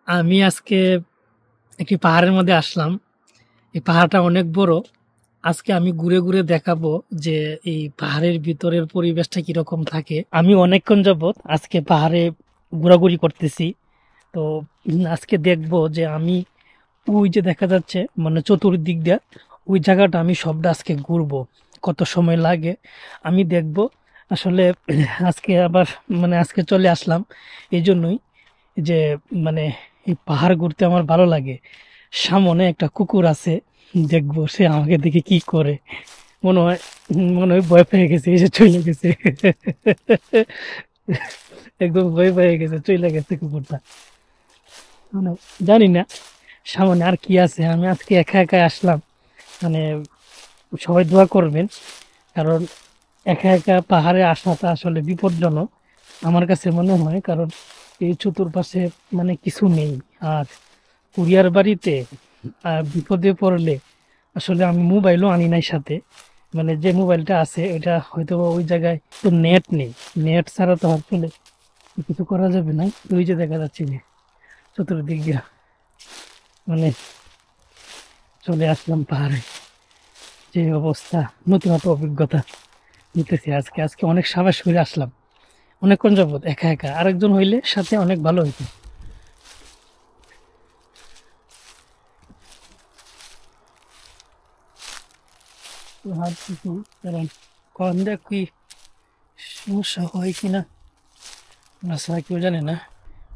আমি আজকে একটি পাহাড়ের মধ্যে আসলাম। এই পাহাড়টা অনেক বড়। আজকে আমি ঘুরে ঘুরে দেখাবো যে এই পাহাড়ের ভিতরের পরিবেশটা কিরকম থাকে। আমি অনেকক্ষণ যাবত আজকে পাহাড়ে ঘোরাঘুরি করতেছি। তো আজকে দেখবো যে আমি ওই যে দেখা যাচ্ছে মানে চতুর্দিক দিয়ে ওই জায়গাটা আমি সবটা আজকে ঘুরবো। কত সময় লাগে আমি দেখবো। আসলে আজকে আবার মানে আজকে চলে আসলাম এই জন্যই যে মানে এই পাহাড় ঘুরতে আমার ভালো লাগে। সামনে একটা কুকুর আছে, দেখবো সে আমাকে দেখে কি করে। মনে হয় ভয় পেয়ে গেছে, এসে চলে গেছে। একদম ভয় পেয়ে গেছে, চলে গেছে কুকুরটা। মানে জানি না সামনে আর কি আছে। আমি আজকে একা একা আসলাম। মানে সবাই দোয়া করবেন, কারণ একা একা পাহাড়ে আসাটা আসলে বিপজ্জনক আমার কাছে মনে হয়। কারণ এই চতুর্পাশে মানে কিছু নেই। আর কুরিয়ার বাড়িতে বিপদে পড়লে আসলে আমি মোবাইলও আনি নাই সাথে। মানে যে মোবাইলটা আছে এটা হয়তো বা ওই জায়গায় তো নেট নেই। নেট ছাড়া তো আসলে কিছু করা যাবে না। ওই যে দেখা যাচ্ছে যে চতুর্দিক দিয়ে মানে চলে আসলাম পাহাড়ে। যে অবস্থা, নতুন একটা অভিজ্ঞতা নিতেছি আজকে। আজকে অনেক সাহস করে আসলাম, অনেকক্ষণ যাবত একা একা। আরেকজন হইলে সাথে অনেক ভালো হইতো। তো ভাবতেছি কারণ কখন দেখ কি সমস্যা হয় কিনা রাস্তা কেউ জানে না।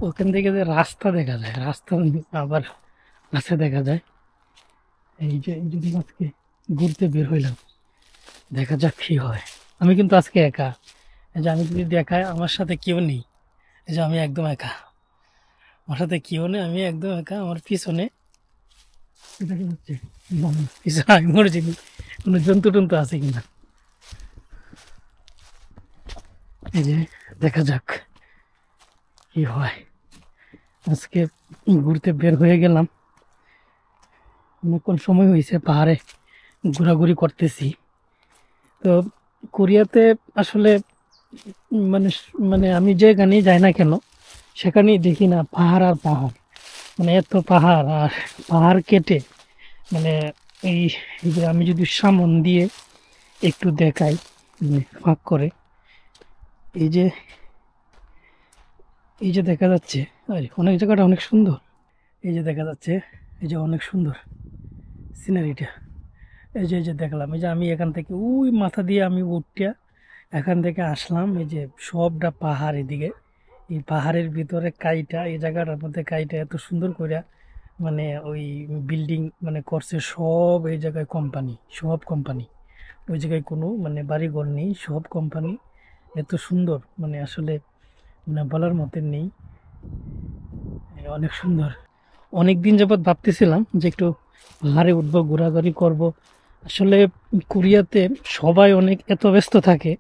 ওখান থেকে যে রাস্তা দেখা যায়, রাস্তা আবার কাছে দেখা যায়। এই যদি আজকে ঘুরতে বের হইলাম, দেখা যাক কি হয়। আমি কিন্তু আজকে একা। এই যে আমি যদি দেখায় আমার সাথে কেউ নেই। এই যে আমি একদম একা, আমার সাথে কেউ নেই, আমি একদম একা। আমার পিছনে দেখা যাচ্ছে পিছনে আমি মরে চিনি কোনো জন্তু টন্তু আছে কিনা। এই যে দেখা যাক কি হয়। আজকে ঘুরতে বের হয়ে গেলাম, অনেকক্ষণ সময় হয়েছে পাহাড়ে ঘোরাঘুরি করতেছি। তো কোরিয়াতে আসলে মানে মানে আমি যেখানেই যাই না কেন সেখানেই দেখি না পাহাড় আর পাহাড়। মানে এত পাহাড় আর পাহাড় কেটে মানে এই এই যে আমি যদি সামন দিয়ে একটু দেখাই, ফাঁক করে এই যে এই যে দেখা যাচ্ছে। আরে অনেক জায়গাটা অনেক সুন্দর। এই যে দেখা যাচ্ছে, এই যে অনেক সুন্দর সিনারিটা। এই যে দেখলাম, এই যে আমি এখান থেকে ওই মাথা দিয়ে আমি উঠিয়া এখান থেকে আসলাম। এই যে সবটা পাহাড় এদিকে, এই পাহাড়ের ভিতরে কাইটা, এই জায়গাটার মধ্যে কাইটা এত সুন্দর করে মানে ওই বিল্ডিং মানে করছে সব। এই জায়গায় কোম্পানি, সব কোম্পানি। ওই জায়গায় কোনো মানে বাড়িঘর নেই, সব কোম্পানি। এত সুন্দর মানে আসলে মানে বলার মতন নেই। অনেক সুন্দর। অনেক দিন যাবৎ ভাবতেছিলাম যে একটু পাহাড়ে উঠবো, ঘোরাঘুরি করব। আসলে কোরিয়াতে সবাই অনেক এত ব্যস্ত থাকে,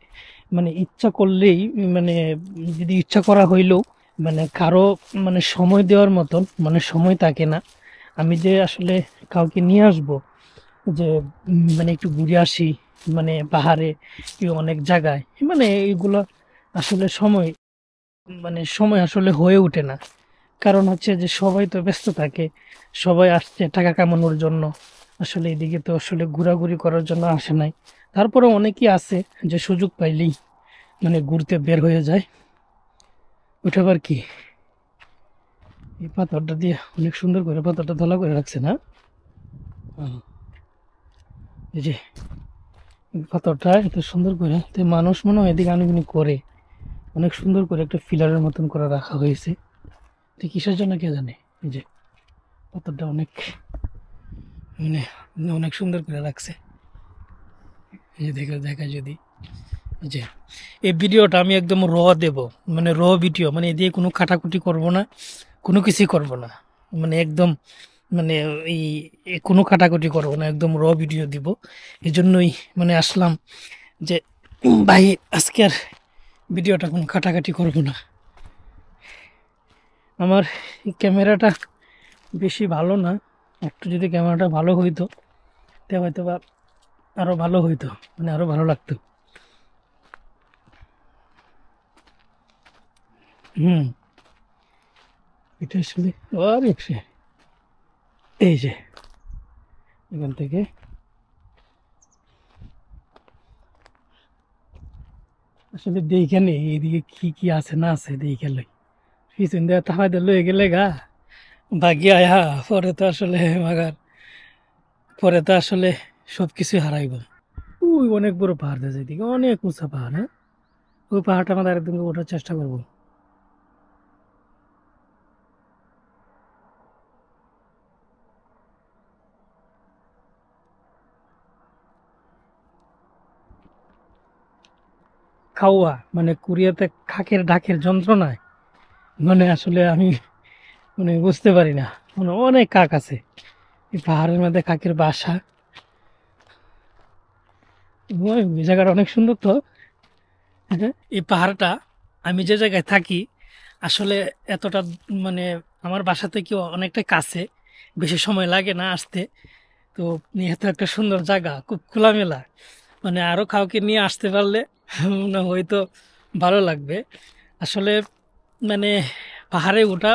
মানে ইচ্ছা করলেই মানে যদি ইচ্ছা করা হইলেও মানে কারো মানে সময় দেওয়ার মতন মানে সময় থাকে না। আমি যে আসলে কাউকে নিয়ে আসবো যে মানে একটু ঘুরে আসি মানে পাহাড়ে কি অনেক জায়গায়, মানে এইগুলো আসলে সময় মানে সময় আসলে হয়ে ওঠে না। কারণ হচ্ছে যে সবাই তো ব্যস্ত থাকে, সবাই আসছে টাকা কামানোর জন্য। আসলে এদিকে তো আসলে ঘোরাঘুরি করার জন্য আসে নাই। তারপরে অনেকেই আছে যে সুযোগ পাইলেই মানে ঘুরতে বের হয়ে যায়। ওইটা আবার কি, এই পাথরটা দিয়ে অনেক সুন্দর করে পাথরটা ধলা করে রাখছে না। হুম, এই যে পাথরটা এত সুন্দর করে তো মানুষ মনে হয় এদিকে আনুগুনি করে অনেক সুন্দর করে একটা ফিলারের মতন করে রাখা হয়েছে। তো কিসের জন্য কে জানে। এই যে পাথরটা অনেক মানে অনেক সুন্দর করে রাখছে। এই যে দেখা যদি এই যে এই ভিডিওটা আমি একদম দেব, মানে ভিডিও, মানে এ দিয়ে কোনো কাটাকুটি করব না, কোনো কিছুই করব না। মানে একদম মানে এই কোনো কাটাকুটি করব না, একদম ভিডিও দিব। এই জন্যই মানে আসলাম যে ভাই আজকে আর ভিডিওটা কোনো কাটাকাটি করব না। আমার এই ক্যামেরাটা বেশি ভালো না, একটু যদি ক্যামেরাটা ভালো হইতো তে হয়তো বা আরও ভালো হইতো, মানে আরও ভালো লাগতো। হুম, এটা আসলে অনেক এই যে এখান থেকে আসলে দেখে নেই এইদিকে কি কি আছে না আছে দেখে লই পিছন দিয়ে তাহাই দিয়ে লয়ে গেলে গা ভাগ্য আয়া পরে তো আসলে সব কিছুই হারাইব। ওই অনেক বড় পাহাড় আছে এদিকে, অনেক উঁচা পাহাড়। হ্যাঁ, ওই পাহাড়টা আমাদের একদিন ওঠার চেষ্টা করবো। খাওয়া মানে কোরিয়াতে খাকের ঢাকের যন্ত্রণায় মানে আসলে আমি মানে বুঝতে পারি না, মানে অনেক কাক আছে এই পাহাড়ের মধ্যে, কাকের বাসা। ওই জায়গাটা অনেক সুন্দর তো। হ্যাঁ, এই পাহাড়টা আমি যে জায়গায় থাকি আসলে এতটা মানে আমার বাসা থেকে অনেকটা কাছে, বেশি সময় লাগে না আসতে। তো এত একটা সুন্দর জায়গা, খুব খোলামেলা, মানে আরো কাউকে নিয়ে আসতে পারলে মনে হয়তো ভালো লাগবে। আসলে মানে পাহাড়ে ওঠা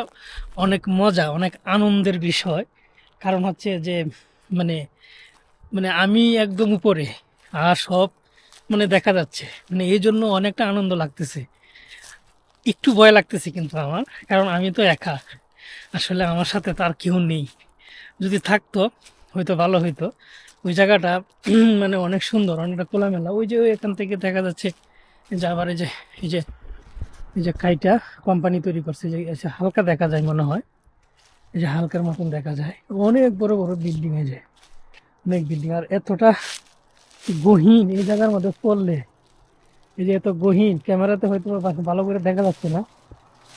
অনেক মজা, অনেক আনন্দের বিষয়। কারণ হচ্ছে যে মানে মানে আমি একদম উপরে আর সব মানে দেখা যাচ্ছে, মানে এই জন্য অনেকটা আনন্দ লাগতেছে। একটু ভয় লাগতেছে কিন্তু আমার, কারণ আমি তো একা, আসলে আমার সাথে তার কেউ নেই। যদি থাকতো হয়তো ভালো হইতো। ওই জায়গাটা মানে অনেক সুন্দর, অনেকটা খোলামেলা। ওই যে এখান থেকে দেখা যাচ্ছে যে আবার এই যে এই যে কাইটা কোম্পানি তৈরি করছে, যে এই যে হালকা দেখা যায় মনে হয়, এই যে হালকার মতন দেখা যায়। অনেক বড় বড় বিল্ডিং, এই যে অনেক বিল্ডিং, আর এতটা গহীন এই জায়গার মধ্যে পড়লে, এই যে এত গহীন, ক্যামেরাতে হয়তো ভালো করে দেখা যাচ্ছে না,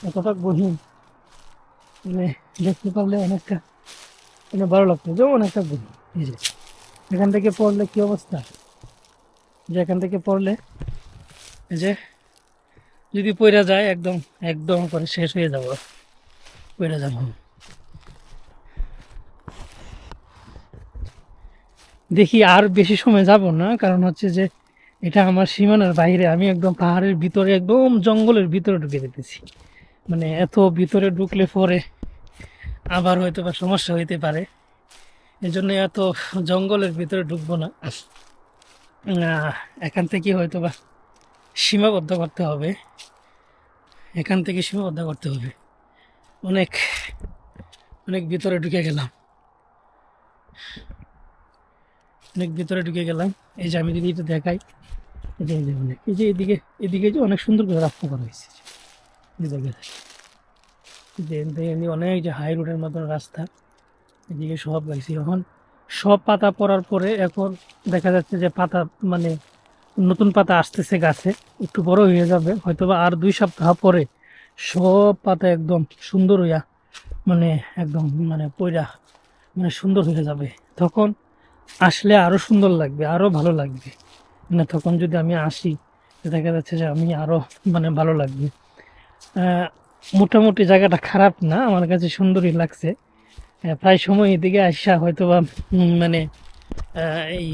এতটা গহীন মানে দেখতে পারলে অনেকটা মানে ভালো লাগতো। যেমন একটা গহীন, এই যে এখান থেকে পড়লে কি অবস্থা, যে এখান থেকে পড়লে এই যে যদি পড়া যায় একদম একদম করে শেষ হয়ে যাব, পড়ে যাব। দেখি আর বেশি সময় যাব না, কারণ হচ্ছে যে এটা আমার সীমানার বাইরে, আমি একদম পাহাড়ের ভিতরে, একদম জঙ্গলের ভিতরে ঢুকে যেতেছি। মানে এত ভিতরে ঢুকলে পরে আবার হয়তো বা সমস্যা হইতে পারে, এই জন্য এত জঙ্গলের ভিতরে ঢুকবো না। এখান থেকে হয়তো বা সীমাবদ্ধ করতে হবে, এখান থেকে সীমাবদ্ধ করতে হবে। অনেক অনেক ভিতরে ঢুকে গেলাম, অনেক ভিতরে ঢুকে গেলাম। এই যে আমি যদি এটা দেখাই, এই যে অনেক, এই যে এদিকে এদিকে যে অনেক সুন্দর করে রাস্তা করা হয়েছে, এই জায়গায় যে এমনি অনেক যে হাই রোডের মতন রাস্তা, এদিকে সব গাইছি। এখন সব পাতা পড়ার পরে এখন দেখা যাচ্ছে যে পাতা মানে নতুন পাতা আসতেছে গাছে, একটু বড় হয়ে যাবে হয়তো বা আর 2 সপ্তাহ পরে সব পাতা একদম সুন্দর হইয়া মানে একদম মানে পয়রা মানে সুন্দর হয়ে যাবে। তখন আসলে আরো সুন্দর লাগবে, আরো ভালো লাগবে। মানে তখন যদি আমি আসি, দেখা যাচ্ছে যে আমি আরো মানে ভালো লাগবে। মোটামুটি জায়গাটা খারাপ না, আমার কাছে সুন্দরই লাগছে। প্রায় সময় এদিকে আসা হয়তো বা মানে এই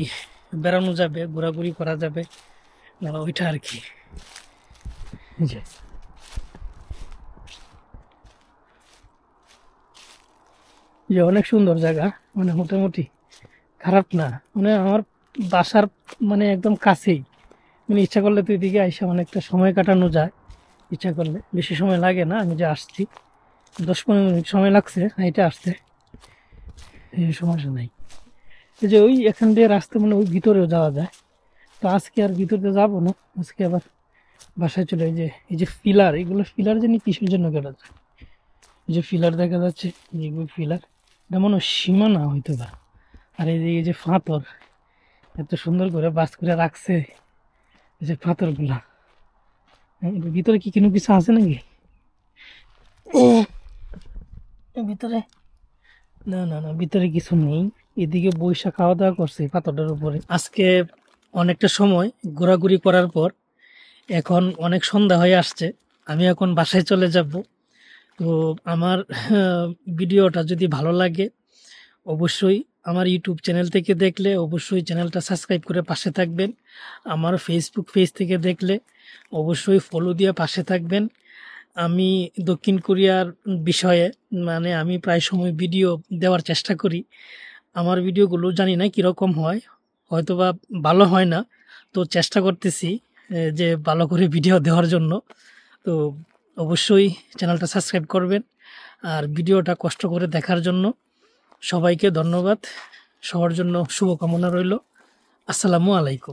বেড়ানো যাবে, ঘোরাঘুরি করা যাবে, ওইটা আর কি। যে যে অনেক সুন্দর জায়গা, মানে মোটামুটি খারাপ না, মানে আমার বাসার মানে একদম কাছেই। মানে ইচ্ছা করলে তো এদিকে আইসা অনেকটা সময় কাটানো যায়, ইচ্ছা করলে বেশি সময় লাগে না। আমি যে আসছি 10-15 মিনিট সময় লাগছে এটা আসতে, এই সমস্যা নাই। এই যে ওই এখান দিয়ে রাস্তা মানে ওই ভিতরেও যাওয়া যায়। তো আজকে আর ভিতরে যাবো না, আজকে আবার বাসায় চলে। এই যে ফিলার, এগুলো ফিলার জানি কিসের জন্য কেটে যায়। এই যে ফিলার দেখা যাচ্ছে, যেগুলো ফিলার, এটা মনে হয় সীমানা হয়তো বা। আর এই যে পাথর এত সুন্দর করে বাস করে রাখছে, এই যে পাথর গুলা, এর ভিতরে কি কোনো কিছু আছে নাকি এর ভিতরে? না না না, ভিতরে কিছু নেই। এদিকে বৈশা খাওয়া দাওয়া করছে পাথরটার উপরে। আজকে অনেকটা সময় ঘোরাঘুরি করার পর এখন অনেক সন্ধ্যা হয়ে আসছে, আমি এখন বাসায় চলে যাব। তো আমার ভিডিওটা যদি ভালো লাগে অবশ্যই আমার ইউটিউব চ্যানেল থেকে দেখলে অবশ্যই চ্যানেলটা সাবস্ক্রাইব করে পাশে থাকবেন। আমার ফেসবুক পেজ থেকে দেখলে অবশ্যই ফলো দিয়ে পাশে থাকবেন। আমি দক্ষিণ কোরিয়ার বিষয়ে মানে আমি প্রায় সময় ভিডিও দেওয়ার চেষ্টা করি। আমার ভিডিওগুলো জানি না কীরকম হয়, হয়তোবা ভালো হয় না। তো চেষ্টা করতেছি যে ভালো করে ভিডিও দেওয়ার জন্য। তো অবশ্যই চ্যানেলটা সাবস্ক্রাইব করবেন আর ভিডিওটা কষ্ট করে দেখার জন্য সবাইকে ধন্যবাদ। সবার জন্য শুভকামনা রইল। আসসালামু আলাইকুম।